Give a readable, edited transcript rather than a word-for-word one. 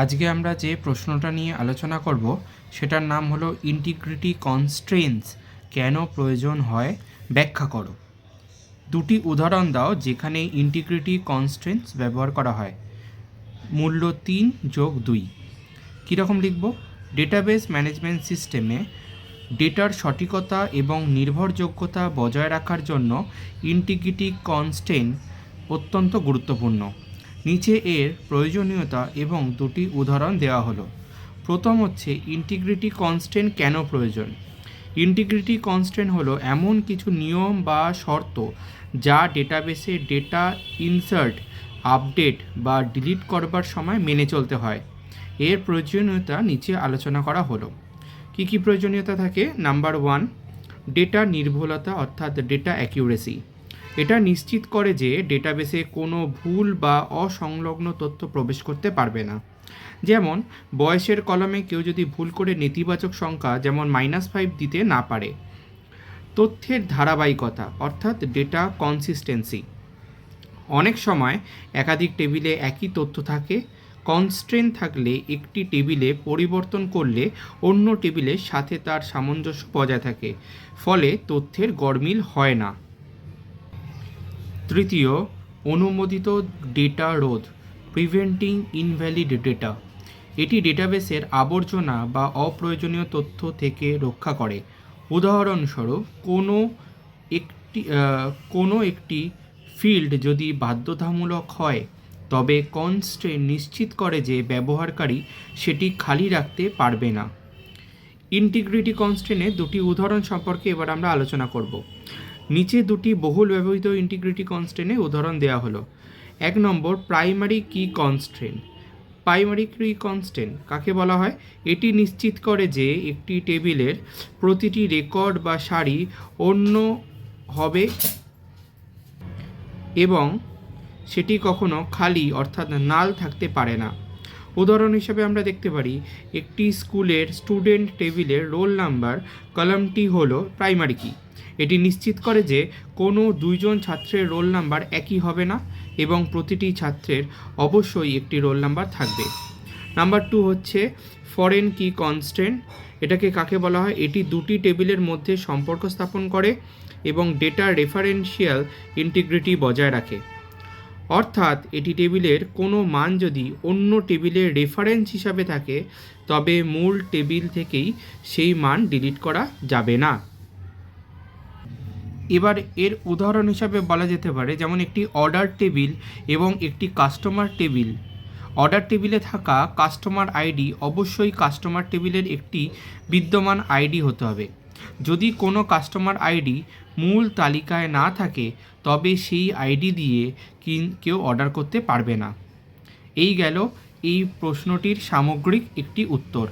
আজকে আমরা যে প্রশ্নটা নিয়ে আলোচনা করব সেটার নাম হলো ইন্টিগ্রিটি কনস্ট্রেন্টস কেন প্রয়োজন হয় ব্যাখ্যা করো। দুটি উদাহরণ দাও যেখানে ইন্টিগ্রিটি কনস্ট্রেন্টস ব্যবহার করা হয়। মূল্য 3+2। কীরকম লিখব? ডেটাবেস ম্যানেজমেন্ট সিস্টেমে ডেটার সঠিকতা এবং নির্ভরযোগ্যতা বজায় রাখার জন্য ইন্টিগ্রিটি কনস্ট্রেন্ট অত্যন্ত গুরুত্বপূর্ণ। নিচে এর প্রয়োজনীয়তা এবং দুটি উদাহরণ দেওয়া হলো। প্রথম হচ্ছে ইন্টিগ্রিটি কনস্ট্রেন্ট কেন প্রয়োজন। ইন্টিগ্রিটি কনস্ট্রেন্ট হলো এমন কিছু নিয়ম বা শর্ত যা ডেটাবেসে ডেটা ইনসার্ট, আপডেট বা ডিলিট করবার সময় মেনে চলতে হয়। এর প্রয়োজনীয়তা নিচে আলোচনা করা হলো। কী কী প্রয়োজনীয়তা থাকে? নাম্বার 1, ডেটা নির্ভুলতা অর্থাৎ ডেটা অ্যাকিউরেসি। এটা নিশ্চিত করে যে ডেটাবেসে কোনো ভুল বা অসংলগ্ন তথ্য প্রবেশ করতে পারবে না। যেমন বয়সের কলামে কেউ যদি ভুল করে নেতিবাচক সংখ্যা যেমন -5 দিতে না পারে। তথ্যের ধারাবাহিকতা অর্থাৎ ডেটা কনসিস্টেন্সি। অনেক সময় একাধিক টেবিলে একই তথ্য থাকে। কনস্ট্রেন্ট থাকলে একটি টেবিলে পরিবর্তন করলে অন্য টেবিলের সাথে তার সামঞ্জস্য বজায় থাকে, ফলে তথ্যের গরমিল হয় না। তৃতীয়, অনুমোদিত ডেটা রোধ, প্রিভেন্টিং ইনভ্যালিড ডেটা। এটি ডেটাবেসের আবর্জনা বা অপ্রয়োজনীয় তথ্য থেকে রক্ষা করে। উদাহরণস্বরূপ কোনো একটি ফিল্ড যদি বাধ্যতামূলক হয়, তবে কনস্ট্রেন্ট নিশ্চিত করে যে ব্যবহারকারী সেটি খালি রাখতে পারবে না। ইন্টিগ্রিটি কনস্ট্রেন্টের দুটি উদাহরণ সম্পর্কে এবার আমরা আলোচনা করব। নিচে দুটি বহুল ব্যবহৃত ইন্টিগ্রিটি কনস্ট্রেন্টের উদাহরণ দেওয়া হলো। 1 নম্বর, প্রাইমারি কি কনস্ট্রেন্ট। প্রাইমারি কি কনস্ট্রেন্ট কাকে বলা হয়? এটি নিশ্চিত করে যে একটি টেবিলের প্রতিটি রেকর্ড বা সারি অন্য হবে এবং সেটি কখনো খালি অর্থাৎ নাল থাকতে পারে না। উদাহরণ হিসেবে আমরা দেখতে পারি একটি স্কুলের স্টুডেন্ট টেবিলের রোল নাম্বার কলামটি হলো প্রাইমারি কি। এটি নিশ্চিত করে যে কোনো দুইজন ছাত্রের রোল নাম্বার একই হবে না এবং প্রতিটি ছাত্রের অবশ্যই একটি রোল নাম্বার থাকবে। নাম্বার 2 হচ্ছে ফরেন কি কনস্ট্রেন্ট। এটাকে কাকে বলা হয়? এটি দুটি টেবিলের মধ্যে সম্পর্ক স্থাপন করে এবং ডেটা রেফারেন্সিয়াল ইন্টিগ্রিটি বজায় রাখে। অর্থাৎ এটি টেবিলের কোনো মান যদি অন্য টেবিলের রেফারেন্স হিসাবে থাকে, তবে মূল টেবিল থেকেই সেই মান ডিলিট করা যাবে না। এবার এর উদাহরণ হিসাবে বলা যেতে পারে যেমন একটি অর্ডার টেবিল এবং একটি কাস্টমার টেবিল। অর্ডার টেবিলে থাকা কাস্টমার আইডি অবশ্যই কাস্টমার টেবিলের একটি বিদ্যমান আইডি হতে হবে। যদি কোনো কাস্টমার আইডি মূল তালিকায় না থাকে, তবে সেই আইডি দিয়ে কেউ অর্ডার করতে পারবে না। এই গেল এই প্রশ্নটির সামগ্রিক একটি উত্তর।